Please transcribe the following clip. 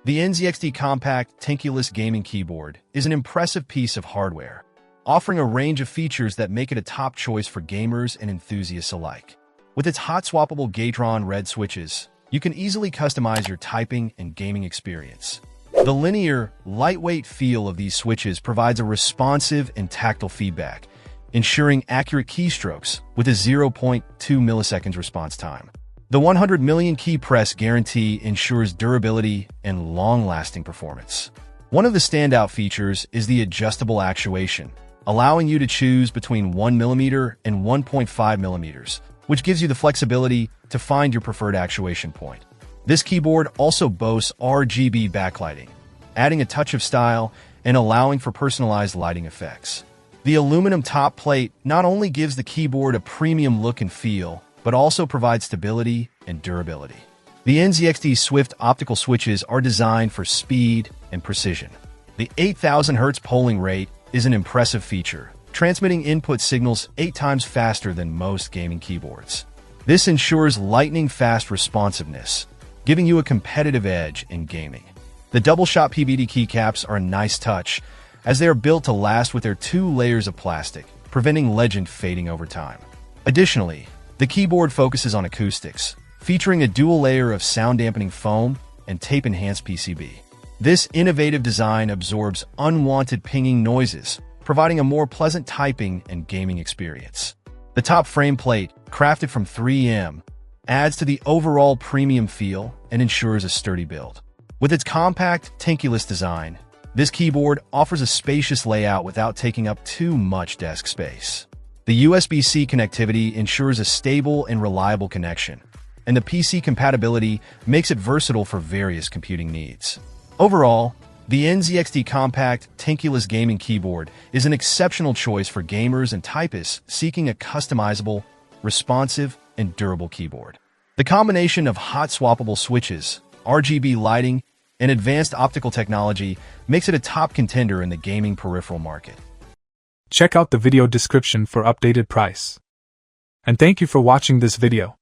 The NZXT compact Tenkeyless gaming keyboard is an impressive piece of hardware, offering a range of features that make it a top choice for gamers and enthusiasts alike. With its hot-swappable Gatron red switches, you can easily customize your typing and gaming experience. The linear, lightweight feel of these switches provides a responsive and tactile feedback, ensuring accurate keystrokes with a 0.2 milliseconds response time. The 100 million key press guarantee ensures durability and long-lasting performance. One of the standout features is the adjustable actuation, allowing you to choose between 1mm and 1.5mm, which gives you the flexibility to find your preferred actuation point. This keyboard also boasts RGB backlighting, adding a touch of style and allowing for personalized lighting effects. The aluminum top plate not only gives the keyboard a premium look and feel, but also provides stability and durability. The NZXT Swift optical switches are designed for speed and precision. The 8000 Hz polling rate is an impressive feature, transmitting input signals 8 times faster than most gaming keyboards. This ensures lightning-fast responsiveness, giving you a competitive edge in gaming. The double-shot PVD keycaps are a nice touch, as they are built to last with their 2 layers of plastic, preventing legend fading over time. Additionally, the keyboard focuses on acoustics, featuring a dual layer of sound-dampening foam and tape-enhanced PCB. This innovative design absorbs unwanted pinging noises, providing a more pleasant typing and gaming experience. The top frame plate, crafted from 3M, adds to the overall premium feel and ensures a sturdy build. With its compact, Tenkeyless design, this keyboard offers a spacious layout without taking up too much desk space. The USB-C connectivity ensures a stable and reliable connection, and the PC compatibility makes it versatile for various computing needs. Overall, the NZXT compact Tenkeyless gaming keyboard is an exceptional choice for gamers and typists seeking a customizable, responsive, and durable keyboard. The combination of hot-swappable switches, RGB lighting, and advanced optical technology makes it a top contender in the gaming peripheral market. Check out the video description for updated price. And thank you for watching this video.